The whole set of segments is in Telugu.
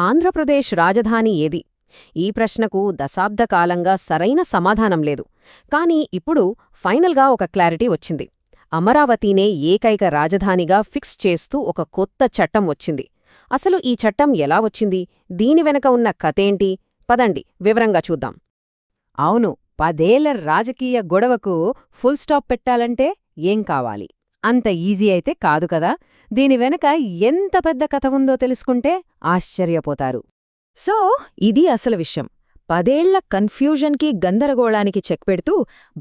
ఆంధ్రప్రదేశ్ రాజధాని ఏది? ఈ ప్రశ్నకు దశాబ్ద కాలంగా సరైన సమాధానం లేదు. కానీ ఇప్పుడు ఫైనల్గా ఒక క్లారిటీ వచ్చింది. అమరావతినే ఏకైక రాజధానిగా ఫిక్స్ చేస్తూ ఒక కొత్త చట్టం వచ్చింది. అసలు ఈ చట్టం ఎలా వచ్చింది? దీని వెనక ఉన్న కథేంటి? పదండి వివరంగా చూద్దాం. అవును, 10 ఏళ్ల రాజకీయ గొడవకు ఫుల్ స్టాప్ పెట్టాలంటే ఏం కావాలి? అంత ఈజీ అయితే కాదు కదా. దీని వెనక ఎంత పెద్ద కథ ఉందో తెలుసుకుంటే ఆశ్చర్యపోతారు. సో ఇది అసలు విషయం. 10 ఏళ్ల కన్ఫ్యూజన్కి గందరగోళానికి చెక్ పెడుతూ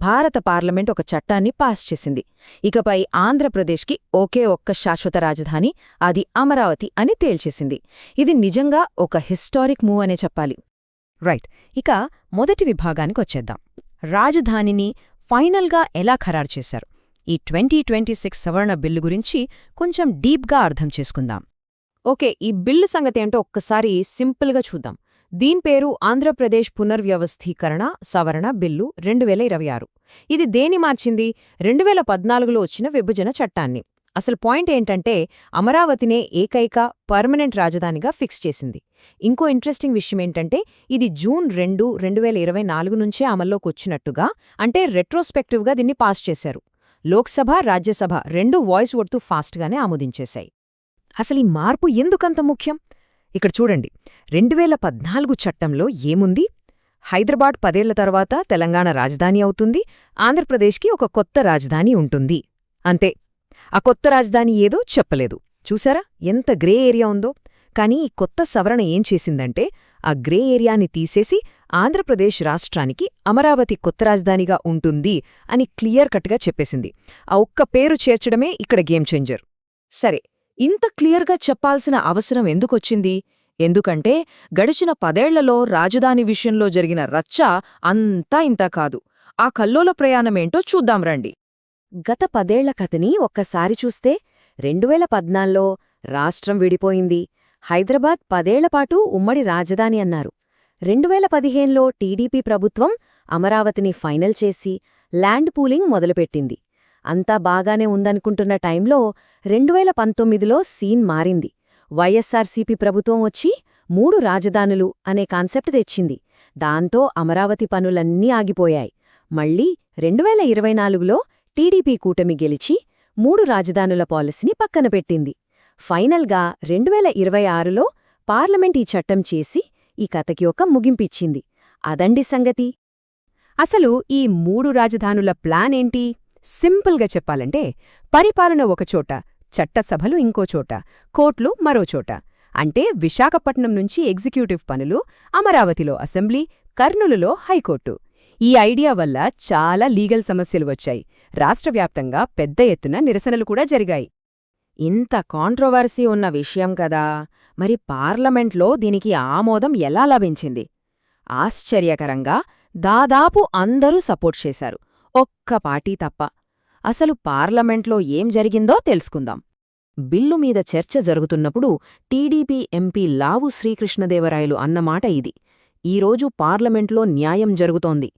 భారత పార్లమెంట్ ఒక చట్టాన్ని పాస్ చేసింది. ఇకపై ఆంధ్రప్రదేశ్కి ఒకే ఒక్క శాశ్వత రాజధాని, అది అమరావతి అని తేల్చేసింది. ఇది నిజంగా ఒక హిస్టారిక్ మూవ్ అనే చెప్పాలి. రైట్, ఇక మొదటి విభాగానికొచ్చేద్దాం. రాజధానిని ఫైనల్గా ఎలా ఖరారు చేశారు? ఈ 2026 సవరణ బిల్లు గురించి కొంచెం డీప్గా అర్థం చేసుకుందాం. ఓకే, ఈ బిల్లు సంగతేంటో ఒక్కసారి సింపుల్గా చూద్దాం. దీని పేరు ఆంధ్రప్రదేశ్ పునర్వ్యవస్థీకరణ సవరణ బిల్లు 2026. ఇది దేని మార్చింది? 2014లో వచ్చిన విభజన చట్టాన్ని. అసలు పాయింట్ ఏంటంటే అమరావతినే ఏకైక పర్మనెంట్ రాజధానిగా ఫిక్స్ చేసింది. ఇంకో ఇంట్రెస్టింగ్ విషయమేంటంటే ఇది జూన్ 2, 2024 నుంచే అమల్లోకొచ్చినట్టుగా, అంటే రెట్రోస్పెక్టివ్గా దీన్ని పాస్ చేశారు. లోక్సభ, రాజ్యసభ రెండూ వాయిస్ ఓటుతో ఫాస్ట్గానే ఆమోదించేశాయి. అసలు ఈ మార్పు ఎందుకంత ముఖ్యం? ఇక్కడ చూడండి, 2014 చట్టంలో ఏముంది? హైదరాబాద్ 10 ఏళ్ల తర్వాత తెలంగాణ రాజధాని అవుతుంది, ఆంధ్రప్రదేశ్కి ఒక కొత్త రాజధాని ఉంటుంది. అంతే. ఆ కొత్త రాజధాని ఏదో చెప్పలేదు. చూసారా ఎంత గ్రే ఏరియా ఉందో? కానీ ఈ కొత్త సవరణ ఏం చేసిందంటే ఆ గ్రే ఏరియాని తీసేసి ఆంధ్రప్రదేశ్ రాష్ట్రానికి అమరావతి కొత్త రాజధానిగా ఉంటుంది అని క్లియర్ కట్గా చెప్పేసింది. ఆ ఒక్క పేరు చేర్చడమే ఇక్కడ గేమ్ చేంజర్. సరే, ఇంత క్లియర్గా చెప్పాల్సిన అవసరం ఎందుకొచ్చింది? ఎందుకంటే గడిచిన 10 ఏళ్లలో రాజధాని విషయంలో జరిగిన రచ్చ అంతా ఇంతా కాదు. ఆ కల్లోల ప్రయాణమేంటో చూద్దాం రండి. గత 10 ఏళ్ల కథని ఒక్కసారి చూస్తే 2014లో రాష్ట్రం విడిపోయింది. హైదరాబాద్ 10 ఏళ్లపాటు ఉమ్మడి రాజధాని అన్నారు. 2015లో టీడీపీ ప్రభుత్వం అమరావతిని ఫైనల్ చేసి ల్యాండ్ పూలింగ్ మొదలుపెట్టింది. అంతా బాగానే ఉందనుకుంటున్న టైంలో 2019లో సీన్ మారింది. వైఎస్సార్సీపీ ప్రభుత్వం వచ్చి 3 రాజధానులు అనే కాన్సెప్ట్ తెచ్చింది. దాంతో అమరావతి పనులన్నీ ఆగిపోయాయి. మళ్ళీ 2024లో టీడీపీ కూటమి గెలిచి 3 రాజధానుల పాలసీని పక్కన పెట్టింది. ఫైనల్గా 2026లో పార్లమెంట్ ఈ చట్టం చేసి ఈ కథకి ఒక ముగింపిచ్చింది. అదండి సంగతి. అసలు ఈ 3 రాజధానుల ప్లాన్ ఏంటి? సింపుల్గా చెప్పాలంటే పరిపాలన ఒకచోట, చట్టసభలు ఇంకోచోట, కోర్టులు మరోచోట. అంటే విశాఖపట్నం నుంచి ఎగ్జిక్యూటివ్ పనులు, అమరావతిలో అసెంబ్లీ, కర్నూలులో హైకోర్టు. ఈ ఐడియా వల్ల చాలా లీగల్ సమస్యలు వచ్చాయి. రాష్ట్రవ్యాప్తంగా పెద్ద ఎత్తున నిరసనలు కూడా జరిగాయి. ఇంత కాంట్రవర్సీ ఉన్న విషయం కదా, మరి పార్లమెంట్లో దీనికి ఆమోదం ఎలా లభించింది? ఆశ్చర్యకరంగా దాదాపు అందరూ సపోర్ట్ చేశారు, ఒక్క పార్టీ తప్ప. అసలు పార్లమెంట్లో ఏం జరిగిందో తెలుసుకుందాం. బిల్లు మీద చర్చ జరుగుతున్నప్పుడు టీడీపీ ఎంపీ లావు శ్రీకృష్ణదేవరాయలు అన్నమాట ఇది: ఈరోజు పార్లమెంట్లో న్యాయం జరుగుతోంది.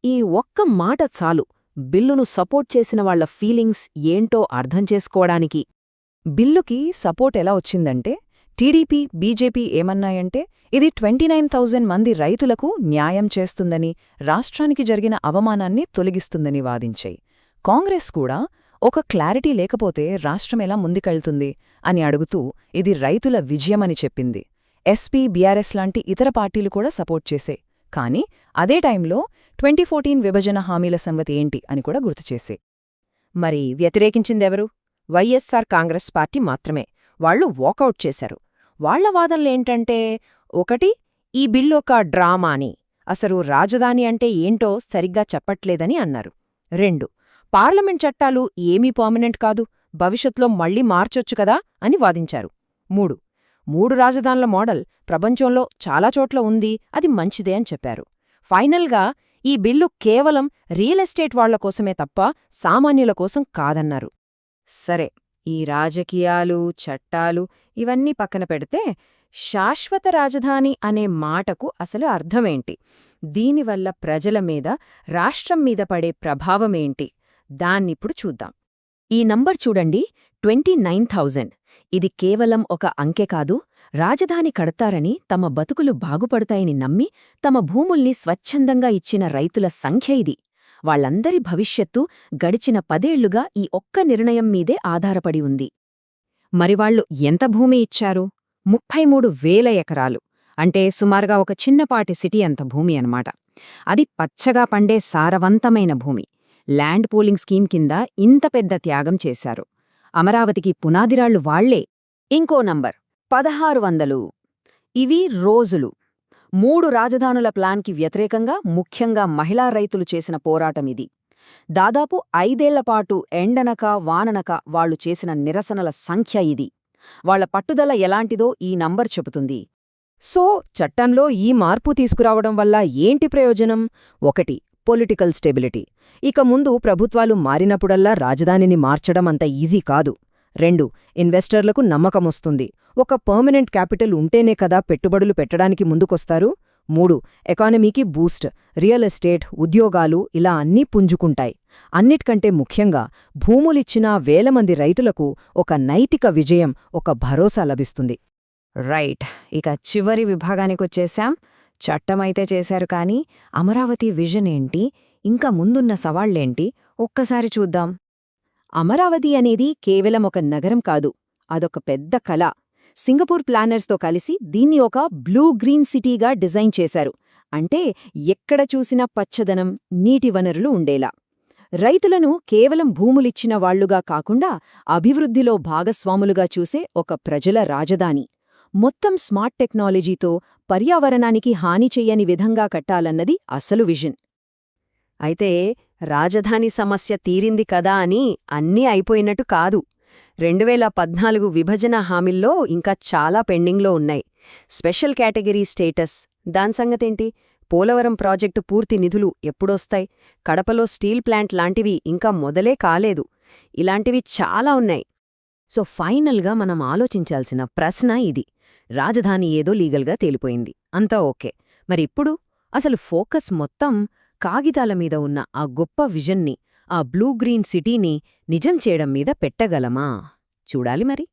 ఈ ఒక్క మాట చాలు బిల్లును సపోర్ట్ చేసిన వాళ్ల ఫీలింగ్స్ ఏంటో అర్థం చేసుకోవడానికి. బిల్లుకి సపోర్ట్ ఎలా వచ్చిందంటే, టీడీపీ, బీజేపీ ఏమన్నాయంటే ఇది 29,000 మంది రైతులకు న్యాయం చేస్తుందని, రాష్ట్రానికి జరిగిన అవమానాన్ని తొలగిస్తుందని వాదించాయి. కాంగ్రెస్ కూడా ఒక క్లారిటీ లేకపోతే రాష్ట్రం ఎలా ముందుకెళ్తుంది అని అడుగుతూ ఇది రైతుల విజయమని చెప్పింది. ఎస్పీ, బీఆర్ఎస్ లాంటి ఇతర పార్టీలు కూడా సపోర్ట్ చేసే. కానీ అదే టైంలో 2014 విభజన హామీల సంగతి ఏంటి అని కూడా గుర్తుచేసే. మరి వ్యతిరేకించిందెవరు? వైఎస్సార్ కాంగ్రెస్ పార్టీ మాత్రమే. వాళ్లు వాకౌట్ చేశారు. వాళ్ల వాదనలేంటంటే, 1, ఈ బిల్లు ఒక డ్రామా అని, అసలు రాజధాని అంటే ఏంటో సరిగ్గా చెప్పట్లేదని అన్నారు. 2, పార్లమెంట్ చట్టాలు ఏమీ పర్మనెంట్ కాదు, భవిష్యత్లో మళ్లీ మార్చొచ్చు కదా అని వాదించారు. 3 రాజధానుల మోడల్ ప్రపంచంలో చాలా చోట్ల ఉంది, అది మంచిదే అని చెప్పారు. ఫైనల్గా ఈ బిల్లు కేవలం రియల్ ఎస్టేట్ వాళ్ల కోసమే తప్ప సామాన్యుల కోసం కాదన్నారు. సరే, ఈ రాజకీయాలు, చట్టాలు ఇవన్నీ పక్కన పెడితే శాశ్వత రాజధాని అనే మాటకు అసలు అర్థమేంటి? దీనివల్ల ప్రజల మీద, రాష్ట్రం మీద పడే ప్రభావమేంటి? దాన్నిప్పుడు చూద్దాం. ఈ నంబర్ చూడండి, 29,000. ఇది కేవలం ఒక అంకె కాదు, రాజధాని కడతారని, తమ బతుకులు బాగుపడతాయని నమ్మి తమ భూముల్ని స్వచ్ఛందంగా ఇచ్చిన రైతుల సంఖ్య ఇది. వాళ్ళందరి భవిష్యత్తు గడిచిన 10 ఏళ్లుగా ఈ ఒక్క నిర్ణయం మీదే ఆధారపడి ఉంది. మరివాళ్లు ఎంత భూమి ఇచ్చారు? 33,000 ఎకరాలు. అంటే సుమారుగా ఒక చిన్నపాటి సిటీ అంత భూమి అన్నమాట. అది పచ్చగా పండే సారవంతమైన భూమి. ల్యాండ్ పూలింగ్ స్కీమ్ కింద ఇంత పెద్ద త్యాగం చేశారు. అమరావతికి పునాదిరాళ్లు వాళ్లే. ఇంకో నంబర్ 1,600. ఇవి రోజులు. 3 రాజధానుల ప్లాన్కి వ్యతిరేకంగా ముఖ్యంగా మహిళా రైతులు చేసిన పోరాటమిది. దాదాపు 5 ఏళ్లపాటు ఎండనక వాననక వాళ్లు చేసిన నిరసనల సంఖ్య ఇది. వాళ్ల పట్టుదల ఎలాంటిదో ఈ నంబర్ చెబుతుంది. సో చట్టంలో ఈ మార్పు తీసుకురావడం వల్ల ఏంటి ప్రయోజనం? 1. Political stability. ఇక ముందు ప్రభుత్వాలు మారినప్పుడల్లా రాజధానిని మార్చడం అంత ఈజీ కాదు. 2. ఇన్వెస్టర్లకు నమ్మకమొస్తుంది. ఒక పర్మనెంట్ క్యాపిటల్ ఉంటేనే కదా పెట్టుబడులు పెట్టడానికి ముందుకొస్తారు. 3. ఎకానమీకి బూస్ట్. రియల్ ఎస్టేట్, ఉద్యోగాలు ఇలా అన్నీ పుంజుకుంటాయి. అన్నిటికంటే ముఖ్యంగా భూములిచ్చిన వేల మంది రైతులకు ఒక నైతిక విజయం, ఒక భరోసా లభిస్తుంది. రైట్, ఇక చివరి విభాగానికొచ్చేశాం. చట్టమైతే చేశారు కానీ అమరావతి విజన్ ఏంటి, ఇంకా ముందున్న సవాళ్లేంటి ఒక్కసారి చూద్దాం. అమరావతి అనేది కేవలం ఒక నగరం కాదు, అదొక పెద్ద కళ. సింగపూర్ ప్లానర్స్తో కలిసి దీన్ని ఒక బ్లూ గ్రీన్ సిటీగా డిజైన్ చేశారు. అంటే ఎక్కడ చూసినా పచ్చదనం, నీటి వనరులు ఉండేలా. రైతులను కేవలం భూములిచ్చిన వాళ్లుగా కాకుండా అభివృద్ధిలో భాగస్వాములుగా చూసే ఒక ప్రజల రాజధాని. మొత్తం స్మార్ట్ టెక్నాలజీతో పర్యావరణానికి హాని చెయ్యని విధంగా కట్టాలన్నది అసలు విజన్. అయితే రాజధాని సమస్య తీరింది కదా అని అన్నీ అయిపోయినట్టు కాదు. 2014 విభజన హామీల్లో ఇంకా చాలా పెండింగ్లో ఉన్నాయి. స్పెషల్ కేటగిరీ స్టేటస్, దాని సంగతేంటి? పోలవరం ప్రాజెక్టు పూర్తి నిధులు ఎప్పుడొస్తాయి? కడపలో స్టీల్ ప్లాంట్ లాంటివి ఇంకా మొదలే కాలేదు. ఇలాంటివి చాలా ఉన్నాయి. సో ఫైనల్గా మనం ఆలోచించాల్సిన ప్రశ్న ఇది. రాజధాని ఏదో లీగల్గా తేలిపోయింది, అంతా ఓకే. మరిప్పుడు అసలు ఫోకస్ మొత్తం కాగితాల మీద ఉన్న ఆ గొప్ప విజన్ని, ఆ బ్లూ గ్రీన్ సిటీని నిజం చేయడం మీద పెట్టగలమా? చూడాలి మరి.